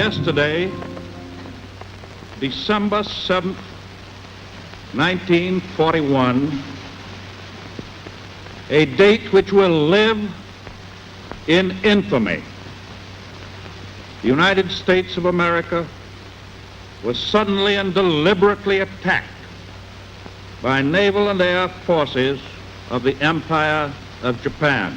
Yesterday, December 7th, 1941, a date which will live in infamy. The United States of America was suddenly and deliberately attacked by naval and air forces of the Empire of Japan.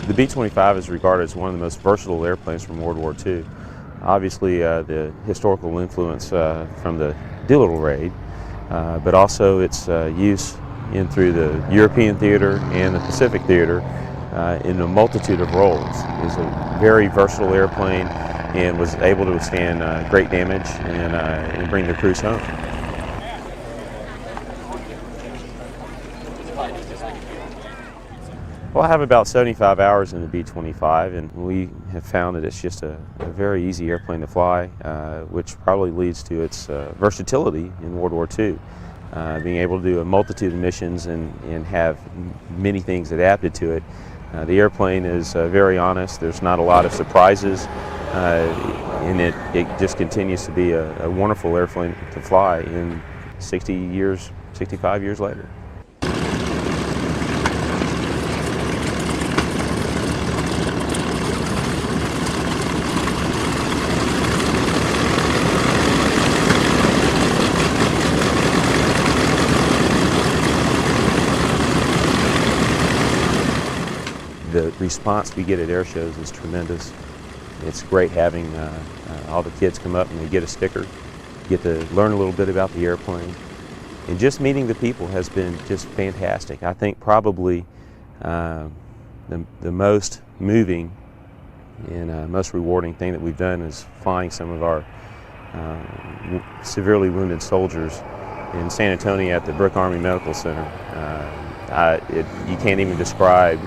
The B-25 is regarded as one of the most versatile airplanes from World War II. Obviously, the historical influence from the Doolittle Raid, but also its use in through the European theater and the Pacific theater in a multitude of roles. It is a very versatile airplane and was able to withstand great damage and bring the crews home. Well, I have about 75 hours in the B-25, and we have found that it's just a very easy airplane to fly, which probably leads to its versatility in World War II. Being able to do a multitude of missions and have many things adapted to it. The airplane is very honest. There's not a lot of surprises, and it just continues to be a wonderful airplane to fly in 65 years later. The response we get at air shows is tremendous. It's great having all the kids come up and they get a sticker, get to learn a little bit about the airplane. And just meeting the people has been just fantastic. I think probably the most moving and most rewarding thing that we've done is flying some of our severely wounded soldiers in San Antonio at the Brooke Army Medical Center. You can't even describe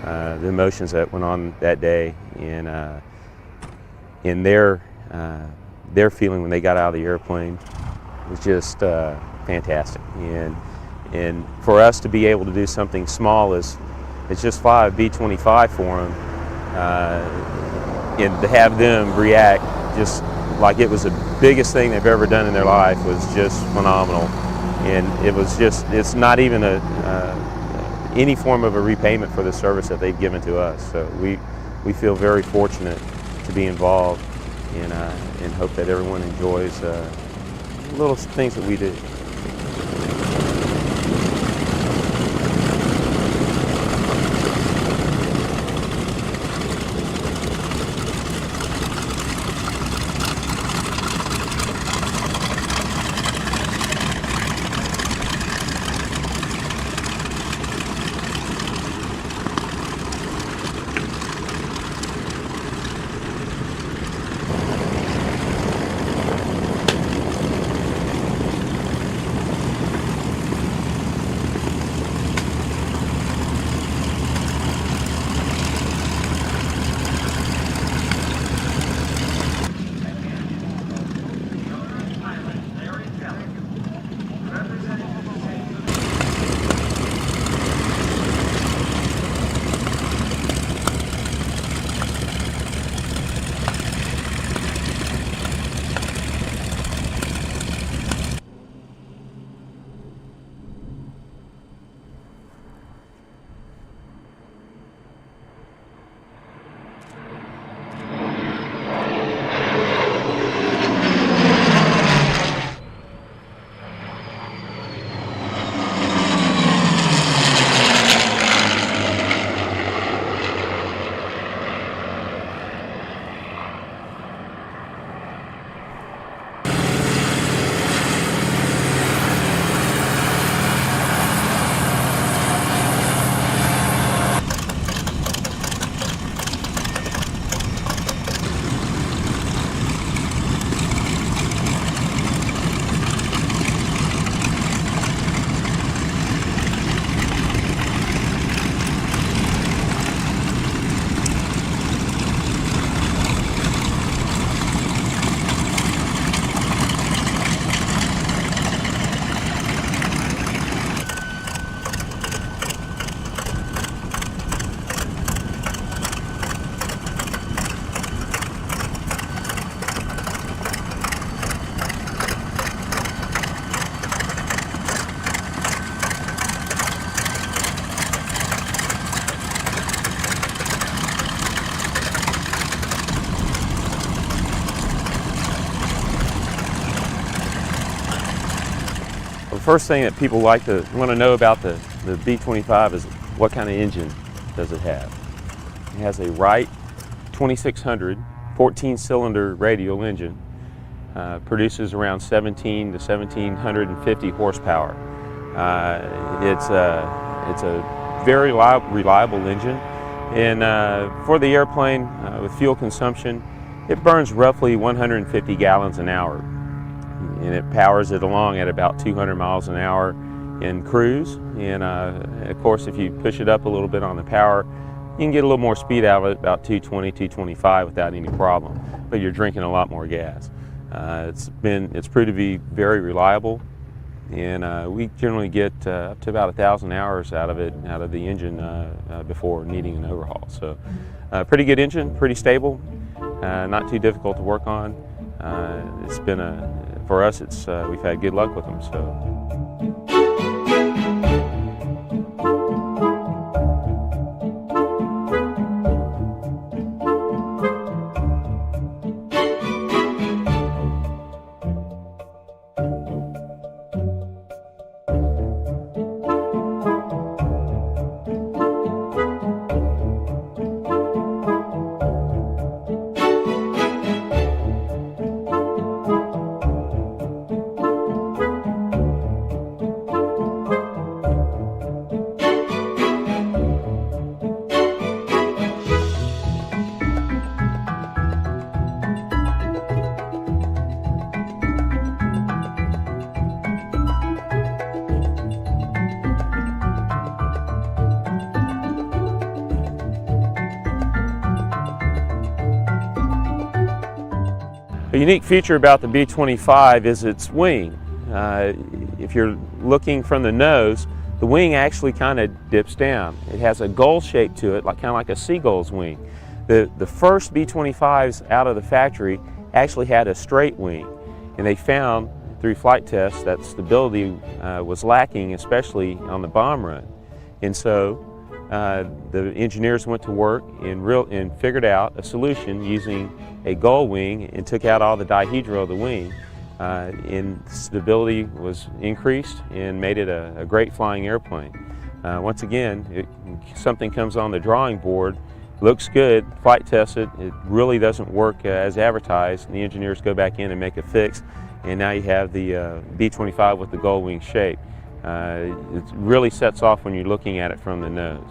the emotions that went on that day, and their feeling when they got out of the airplane was just fantastic. And for us to be able to do something small as just fly a B-25 for them, and to have them react just like it was the biggest thing they've ever done in their life was just phenomenal. And it's not even any form of a repayment for the service that they've given to us. So we feel very fortunate to be involved, and hope that everyone enjoys little things that we do. The first thing that people want to know about the B-25 is what kind of engine does it have. It has a Wright 2600 14-cylinder radial engine. Produces around 17 to 1750 horsepower. It's a very reliable engine, and for the airplane with fuel consumption, it burns roughly 150 gallons an hour, and it powers it along at about 200 miles an hour in cruise. And of course, if you push it up a little bit on the power, you can get a little more speed out of it, about 220, 225 without any problem, but you're drinking a lot more gas. It's proved to be very reliable, and we generally get up to about 1,000 hours out of the engine before needing an overhaul. So pretty good engine, pretty stable, not too difficult to work on. It's been for us, we've had good luck with them. So. A unique feature about the B-25 is its wing. If you're looking from the nose, the wing actually kind of dips down. It has a gull shape to it, kind of like a seagull's wing. The first B-25s out of the factory actually had a straight wing, and they found through flight tests that stability was lacking, especially on the bomb run. And so the engineers went to work and figured out a solution using a gull wing and took out all the dihedral of the wing, and stability was increased and made it a great flying airplane. Once again, something comes on the drawing board, looks good, flight tests it, it really doesn't work as advertised, and the engineers go back in and make a fix, and now you have the B-25 with the gull wing shape. It really sets off when you're looking at it from the nose.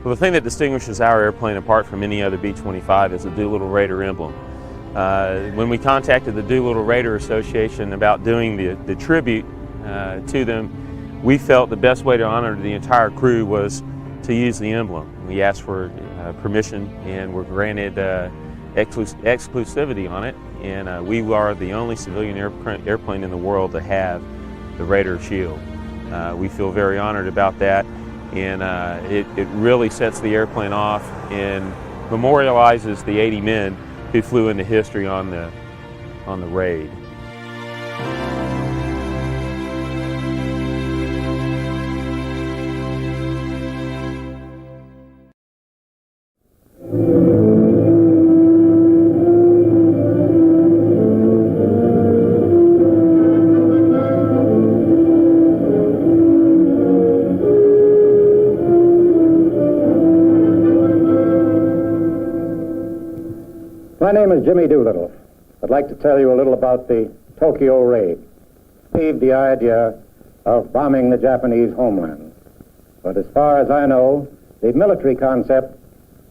Well, the thing that distinguishes our airplane apart from any other B-25 is the Doolittle Raider emblem. When we contacted the Doolittle Raider Association about doing the tribute to them, we felt the best way to honor the entire crew was to use the emblem. We asked for permission and were granted exclusivity on it, and we are the only civilian airplane in the world to have the Raider shield. We feel very honored about that, and it really sets the airplane off and memorializes the 80 men who flew into history on the raid. My name is Jimmy Doolittle. I'd like to tell you a little about the Tokyo raid. Conceived the idea of bombing the Japanese homeland. But as far as I know, the military concept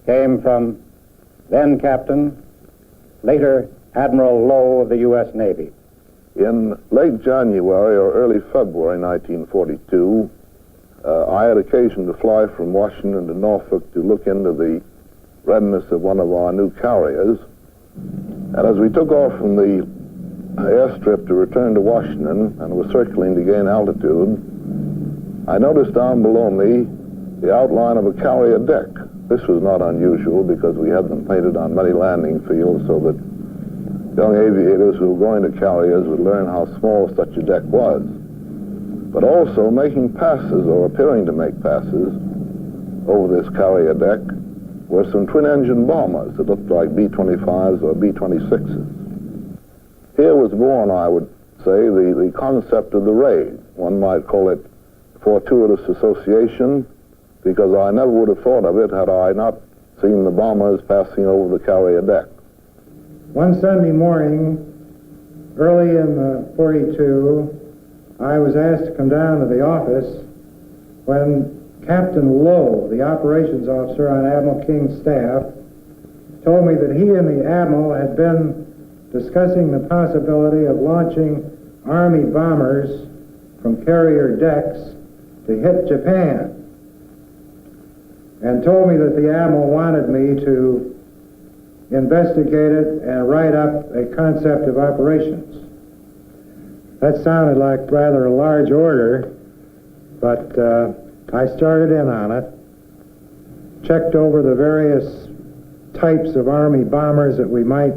came from then Captain, later Admiral Lowe of the U.S. Navy. In late January or early February 1942, I had occasion to fly from Washington to Norfolk to look into the readiness of one of our new carriers. And as we took off from the airstrip to return to Washington and were circling to gain altitude, I noticed down below me the outline of a carrier deck. This was not unusual because we had them painted on many landing fields so that young aviators who were going to carriers would learn how small such a deck was. But also making passes or appearing to make passes over this carrier deck were some twin-engine bombers that looked like B-25s or B-26s. Here was born, I would say, the concept of the raid. One might call it fortuitous association, because I never would have thought of it had I not seen the bombers passing over the carrier deck. One Sunday morning, early in 42, I was asked to come down to the office when Captain Lowe, the operations officer on Admiral King's staff, told me that he and the Admiral had been discussing the possibility of launching Army bombers from carrier decks to hit Japan, and told me that the Admiral wanted me to investigate it and write up a concept of operations. That sounded like rather a large order, but I started in on it, checked over the various types of Army bombers that we might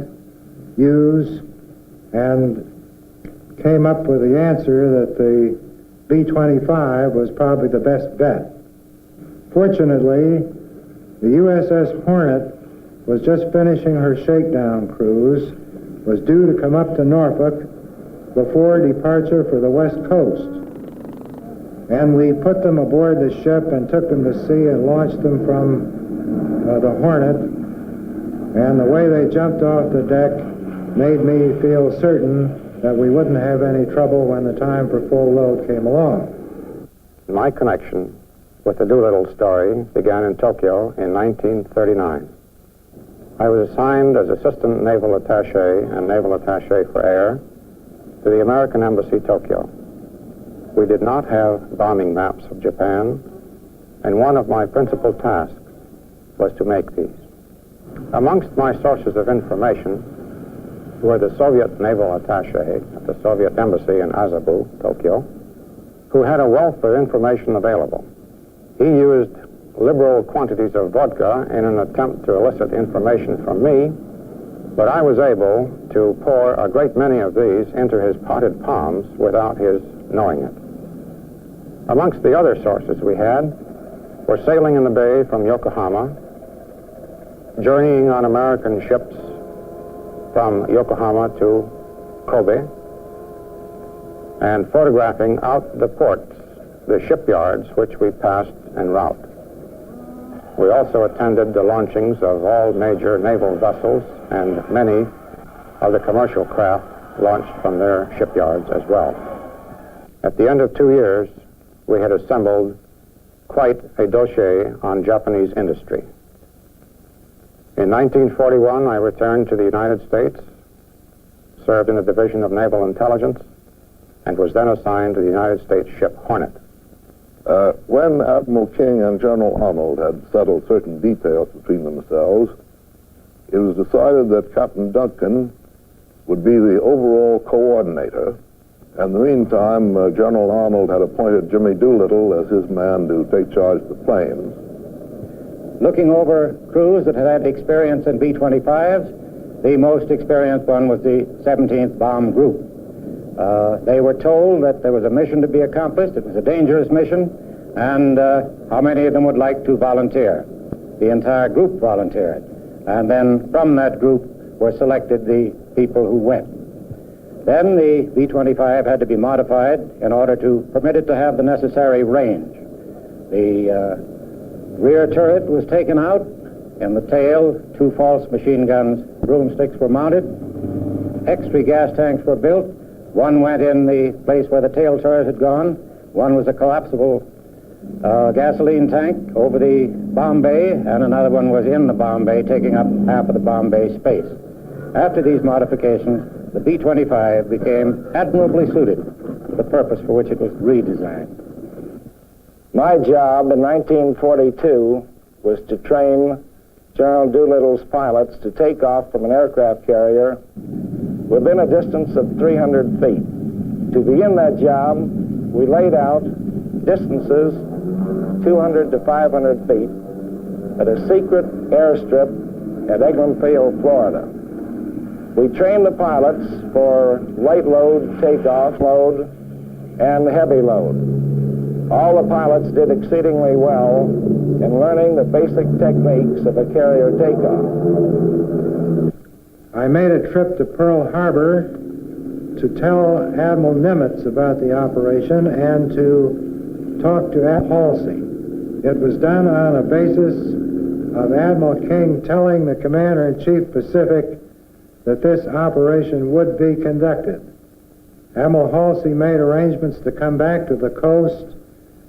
use, and came up with the answer that the B-25 was probably the best bet. Fortunately, the USS Hornet was just finishing her shakedown cruise, was due to come up to Norfolk before departure for the West Coast. And we put them aboard the ship and took them to sea and launched them from the Hornet. And the way they jumped off the deck made me feel certain that we wouldn't have any trouble when the time for full load came along. My connection with the Doolittle story began in Tokyo in 1939. I was assigned as Assistant Naval Attaché and Naval Attaché for Air to the American Embassy, Tokyo. We did not have bombing maps of Japan, and one of my principal tasks was to make these. Amongst my sources of information were the Soviet Naval Attaché at the Soviet Embassy in Azabu, Tokyo, who had a wealth of information available. He used liberal quantities of vodka in an attempt to elicit information from me, but I was able to pour a great many of these into his potted palms without his knowing it. Amongst the other sources we had were sailing in the bay from Yokohama, journeying on American ships from Yokohama to Kobe, and photographing out the ports, the shipyards which we passed en route. We also attended the launchings of all major naval vessels and many of the commercial craft launched from their shipyards as well. At the end of 2 years, we had assembled quite a dossier on Japanese industry. In 1941, I returned to the United States served in the Division of Naval Intelligence, and was then assigned to the United States ship Hornet. When Admiral King and General Arnold had settled certain details between themselves, it was decided that Captain Duncan would be the overall coordinator. In the meantime, General Arnold had appointed Jimmy Doolittle as his man to take charge of the planes. Looking over crews that had had experience in B-25s, the most experienced one was the 17th Bomb Group. They were told that there was a mission to be accomplished. It was a dangerous mission, and how many of them would like to volunteer. The entire group volunteered. And then from that group were selected the people who went. Then the B-25 had to be modified in order to permit it to have the necessary range. The rear turret was taken out. In the tail, 2 false machine guns, broomsticks were mounted. Extra gas tanks were built. One went in the place where the tail turret had gone. One was a collapsible gasoline tank over the bomb bay, and another one was in the bomb bay, taking up half of the bomb bay space. After these modifications, the B-25 became admirably suited to the purpose for which it was redesigned. My job in 1942 was to train General Doolittle's pilots to take off from an aircraft carrier within a distance of 300 feet. To begin that job, we laid out distances 200 to 500 feet at a secret airstrip at Eglin Field, Florida. We trained the pilots for light load, takeoff load, and heavy load. All the pilots did exceedingly well in learning the basic techniques of a carrier takeoff. I made a trip to Pearl Harbor to tell Admiral Nimitz about the operation and to talk to Halsey. It was done on a basis of Admiral King telling the Commander-in-Chief Pacific that this operation would be conducted. Admiral Halsey made arrangements to come back to the coast,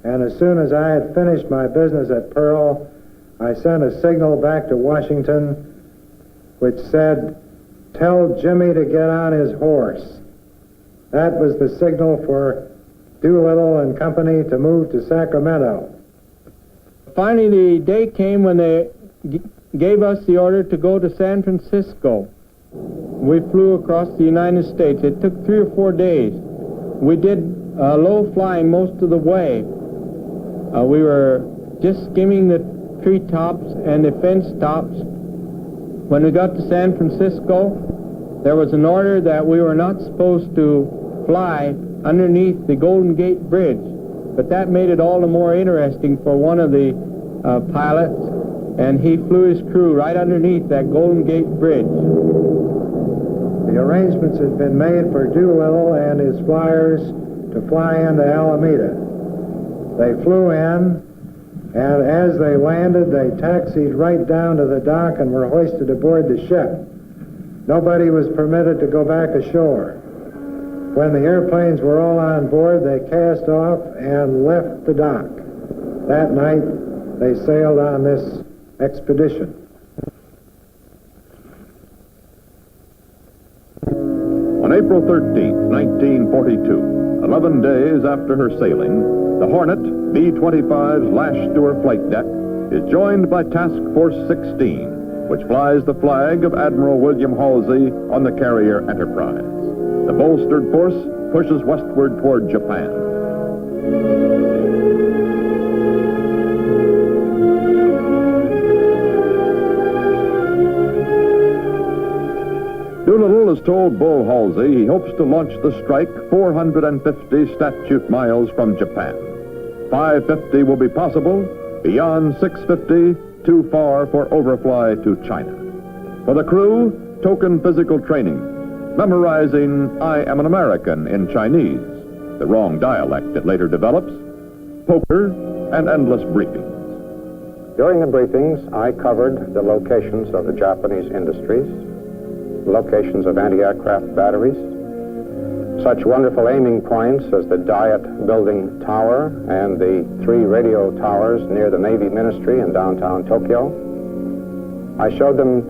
and as soon as I had finished my business at Pearl, I sent a signal back to Washington which said, "Tell Jimmy to get on his horse." That was the signal for Doolittle and company to move to Sacramento. Finally, the day came when they gave us the order to go to San Francisco. We flew across the United States. It took 3 or 4 days. We did low flying most of the way. We were just skimming the treetops and the fence tops. When we got to San Francisco, there was an order that we were not supposed to fly underneath the Golden Gate Bridge, but that made it all the more interesting for one of the pilots, and he flew his crew right underneath that Golden Gate Bridge. The arrangements had been made for Doolittle and his flyers to fly into Alameda. They flew in, and as they landed, they taxied right down to the dock and were hoisted aboard the ship. Nobody was permitted to go back ashore. When the airplanes were all on board, they cast off and left the dock. That night, they sailed on this expedition. On April 13, 1942, 11 days after her sailing, the Hornet, B-25's lashed to her flight deck, is joined by Task Force 16, which flies the flag of Admiral William Halsey on the carrier Enterprise. The bolstered force pushes westward toward Japan. Doolittle has told Bull Halsey he hopes to launch the strike 450 statute miles from Japan. 550 will be possible. Beyond 650, too far for overfly to China. For the crew, token physical training, memorizing "I am an American" in Chinese, the wrong dialect it later develops, poker, and endless briefings. During the briefings, I covered the locations of the Japanese industries, locations of anti-aircraft batteries, such wonderful aiming points as the Diet Building Tower and the 3 radio towers near the Navy Ministry in downtown Tokyo. I showed them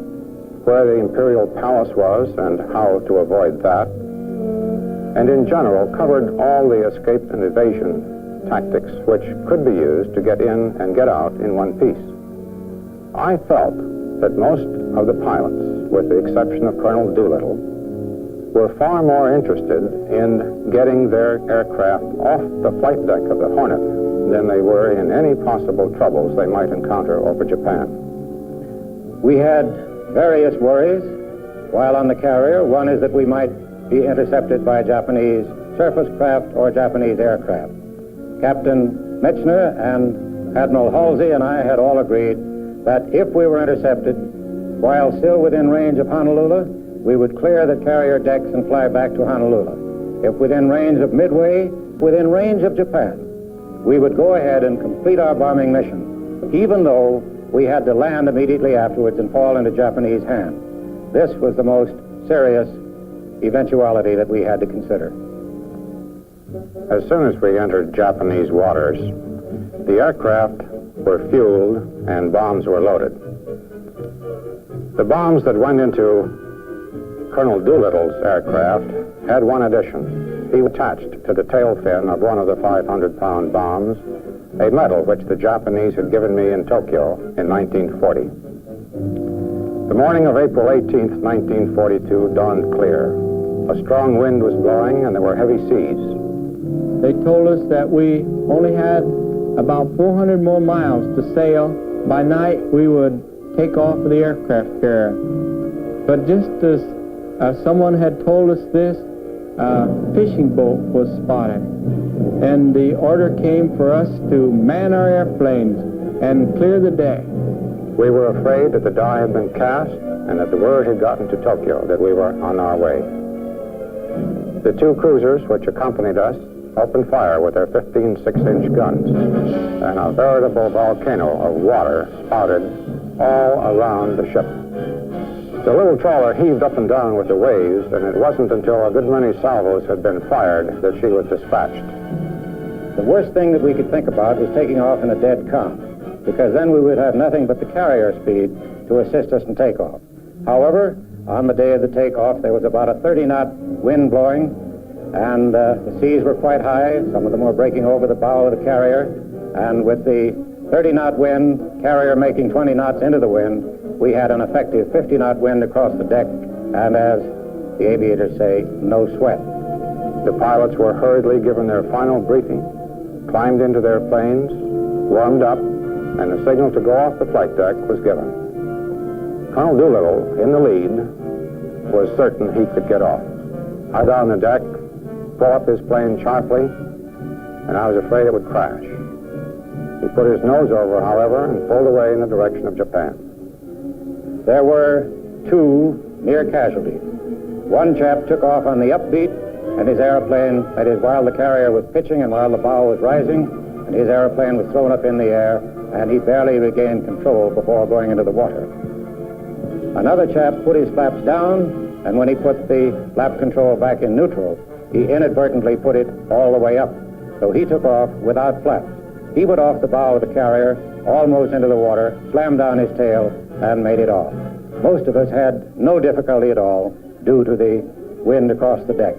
where the Imperial Palace was and how to avoid that, and in general covered all the escape and evasion tactics which could be used to get in and get out in one piece. I felt that most of the pilots, with the exception of Colonel Doolittle, were far more interested in getting their aircraft off the flight deck of the Hornet than they were in any possible troubles they might encounter over Japan. We had various worries while on the carrier. One is that we might be intercepted by Japanese surface craft or Japanese aircraft. Captain Mechner and Admiral Halsey and I had all agreed that if we were intercepted while still within range of Honolulu, we would clear the carrier decks and fly back to Honolulu. If within range of Midway, within range of Japan, we would go ahead and complete our bombing mission, even though we had to land immediately afterwards and fall into Japanese hands. This was the most serious eventuality that we had to consider. As soon as we entered Japanese waters, the aircraft were fueled and bombs were loaded. The bombs that went into Colonel Doolittle's aircraft had one addition. He attached to the tail fin of one of the 500-pound bombs a medal which the Japanese had given me in Tokyo in 1940. The morning of April 18th, 1942 dawned clear. A strong wind was blowing and there were heavy seas. They told us that we only had about 400 more miles to sail. By night, we would take off of the aircraft carrier. But just as someone had told us this, a fishing boat was spotted. And the order came for us to man our airplanes and clear the deck. We were afraid that the die had been cast and that the word had gotten to Tokyo that we were on our way. The two cruisers which accompanied us opened fire with their 15 6-inch guns, and a veritable volcano of water spouted all around the ship. The little trawler heaved up and down with the waves, and it wasn't until a good many salvos had been fired that she was dispatched. The worst thing that we could think about was taking off in a dead calm, because then we would have nothing but the carrier speed to assist us in takeoff. However, on the day of the takeoff, there was about a 30-knot wind blowing, and the seas were quite high. Some of them were breaking over the bow of the carrier, and with the 30-knot wind, carrier making 20 knots into the wind, we had an effective 50-knot wind across the deck, and as the aviators say, no sweat. The pilots were hurriedly given their final briefing, climbed into their planes, warmed up, and the signal to go off the flight deck was given. Colonel Doolittle, in the lead, was certain he could get off. I down the deck, pull up his plane sharply, and I was afraid it would crash. He put his nose over, however, and pulled away in the direction of Japan. There were two near casualties. One chap took off on the upbeat, and his airplane, that is, while the carrier was pitching and while the bow was rising, and his airplane was thrown up in the air, and he barely regained control before going into the water. Another chap put his flaps down, and when he put the flap control back in neutral, he inadvertently put it all the way up. So he took off without flaps. He went off the bow of the carrier, almost into the water, slammed down his tail, and made it off. Most of us had no difficulty at all due to the wind across the deck.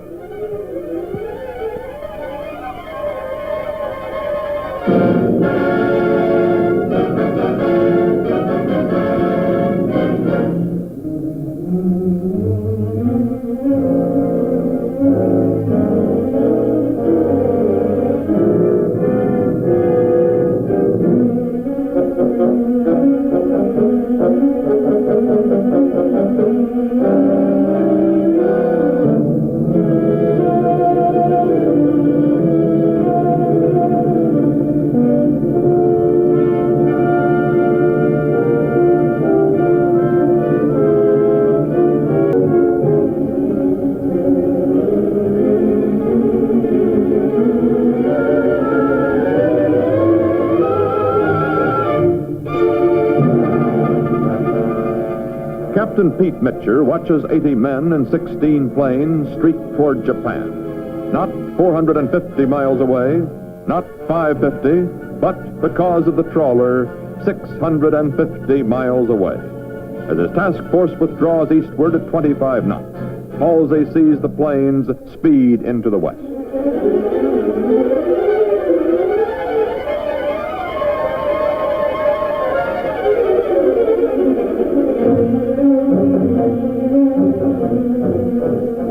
Captain Pete Mitcher watches 80 men and 16 planes streak toward Japan. Not 450 miles away, not 550, but because of the trawler, 650 miles away. as his task force withdraws eastward at 25 knots. Halsey sees the planes speed into the west.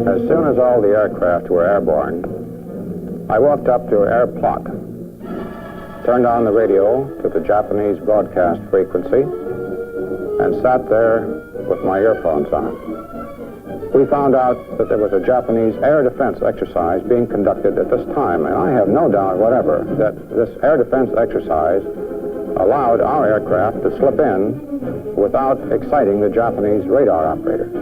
As soon as all the aircraft were airborne, I walked up to air block, turned on the radio to the Japanese broadcast frequency, and sat there with my earphones on. We found out that there was a Japanese air defense exercise being conducted at this time, and I have no doubt whatever that this air defense exercise allowed our aircraft to slip in without exciting the Japanese radar operators.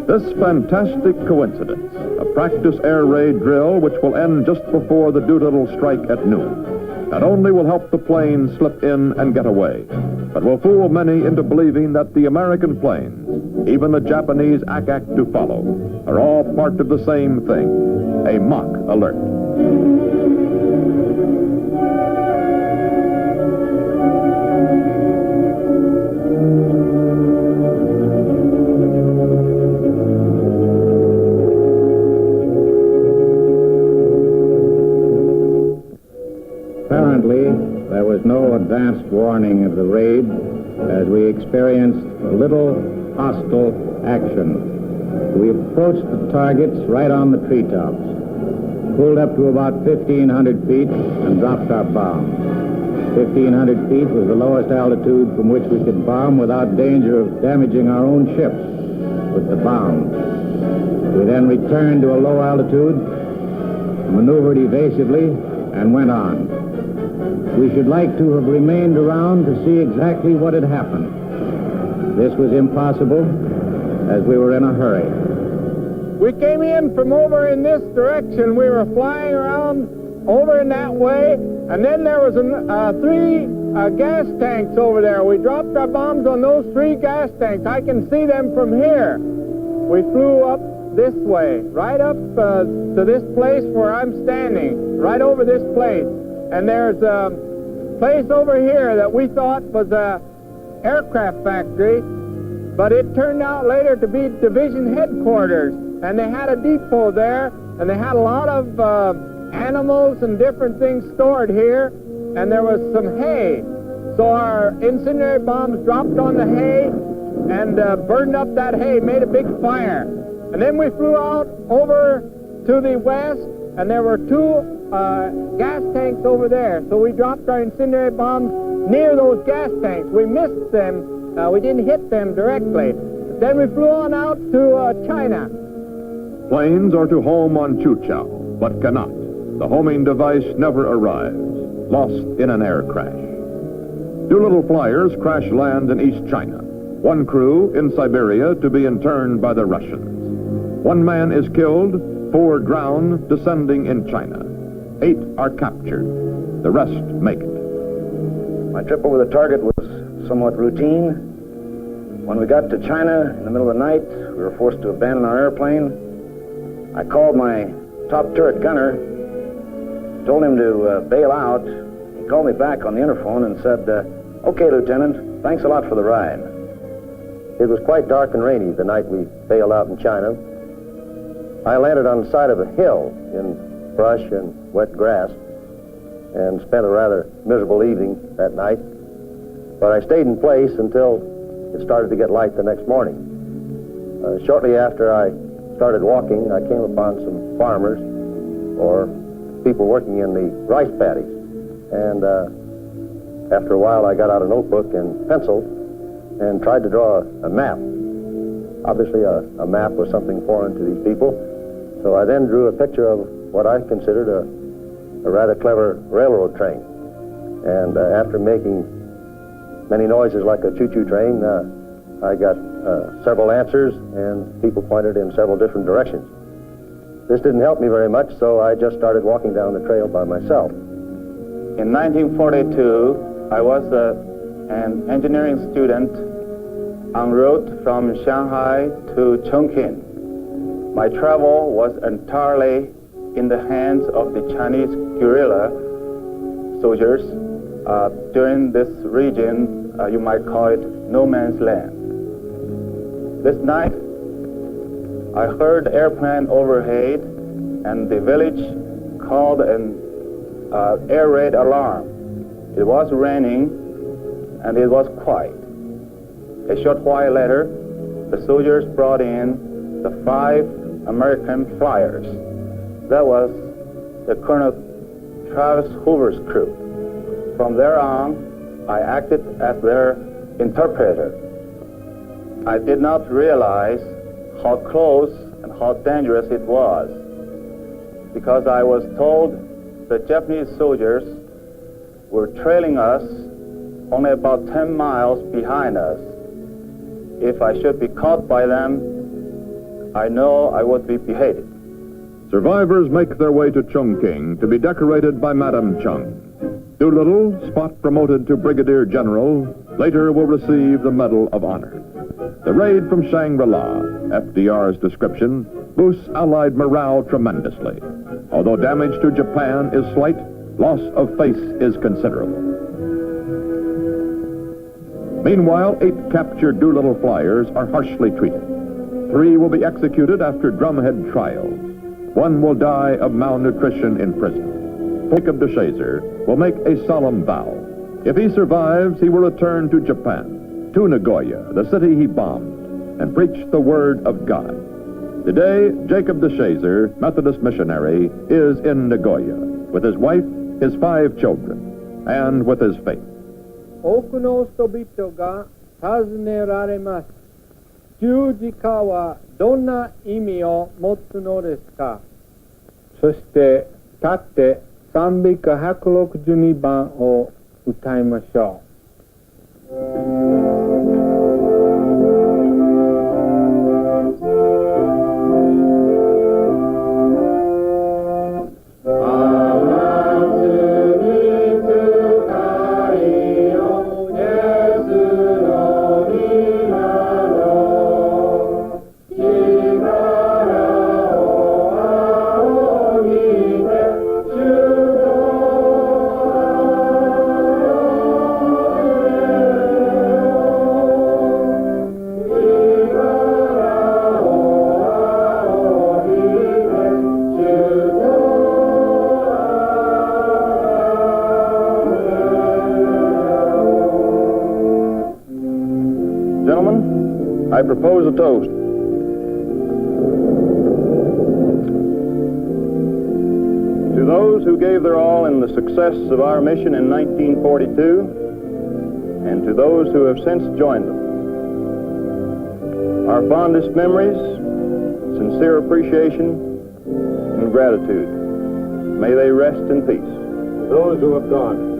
This fantastic coincidence, a practice air raid drill which will end just before the Doolittle strike at noon, not only will help the planes slip in and get away, but will fool many into believing that the American planes, even the Japanese ack-ack to follow, are all part of the same thing, a mock alert. Apparently, there was no advanced warning of the raid as we experienced little hostile action. We approached the targets right on the treetops, pulled up to about 1,500 feet and dropped our bomb. 1,500 feet was the lowest altitude from which we could bomb without danger of damaging our own ships with the bomb. We then returned to a low altitude, maneuvered evasively, and went on. We should like to have remained around to see exactly what had happened. This was impossible, as we were in a hurry. We came in from over in this direction. We were flying around over in that way, and then there was three gas tanks over there. We dropped our bombs on those three gas tanks. I can see them from here. We flew up this way, right up to this place where I'm standing, right over this place. And there's a place over here that we thought was a aircraft factory, but it turned out later to be division headquarters. And they had a depot there, and they had a lot of animals and different things stored here, and there was some hay. So our incendiary bombs dropped on the hay and burned up that hay, made a big fire. And then we flew out over to the west, and there were two gas tanks over there. So we dropped our incendiary bombs near those gas tanks. We missed them. We didn't hit them directly. Then we flew on out to China. Planes are to home on Chuchao, but cannot. The homing device never arrives, lost in an air crash. Doolittle flyers crash land in East China. One crew in Siberia to be interned by the Russians. One man is killed, 4 drown descending in China. 8 are captured. The rest make it. My trip over the target was somewhat routine. When we got to China in the middle of the night, we were forced to abandon our airplane. I called my top turret gunner, told him to bail out. He called me back on the interphone and said, "Okay, Lieutenant, thanks a lot for the ride." It was quite dark and rainy the night we bailed out in China. I landed on the side of a hill in brush and wet grass and spent a rather miserable evening that night. But I stayed in place until it started to get light the next morning. Shortly after I started walking, I came upon some farmers or people working in the rice paddies. And after a while, I got out a notebook and pencil and tried to draw a map. Obviously, a map was something foreign to these people. So I then drew a picture of what I considered a rather clever railroad train. And after making many noises like a choo-choo train, I got several answers, and people pointed in several different directions. This didn't help me very much, so I just started walking down the trail by myself. In 1942, I was an engineering student en route from Shanghai to Chongqing. My travel was entirely in the hands of the Chinese guerrilla soldiers. During this region, you might call it no man's land. This night, I heard airplane overhead, and the village called an air raid alarm. It was raining, and it was quiet. A short while later, the soldiers brought in the 5 American flyers. That was the Colonel Travis Hoover's crew. From there on, I acted as their interpreter. I did not realize how close and how dangerous it was, because I was told the Japanese soldiers were trailing us only about 10 miles behind us. If I should be caught by them, I know I would be beheaded. Survivors make their way to Chongqing to be decorated by Madame Chung. Doolittle, spot promoted to Brigadier General, later will receive the Medal of Honor. The raid from Shangri-La, FDR's description, boosts Allied morale tremendously. Although damage to Japan is slight, loss of face is considerable. Meanwhile, 8 captured Doolittle flyers are harshly treated. 3 will be executed after drumhead trials. 1 will die of malnutrition in prison. Jacob DeShazer will make a solemn vow. If he survives, he will return to Japan, to Nagoya, the city he bombed, and preach the word of God. Today, Jacob DeShazer, Methodist missionary, is in Nagoya with his wife, his 5 children, and with his faith. 多くの人々が尋ねられます。十字架はどんな意味を持つのですか。そして立って賛美歌162番を歌いましょう。I propose a toast. To those who gave their all in the success of our mission in 1942, and to those who have since joined them. Our fondest memories, sincere appreciation, and gratitude. May they rest in peace. Those who have gone.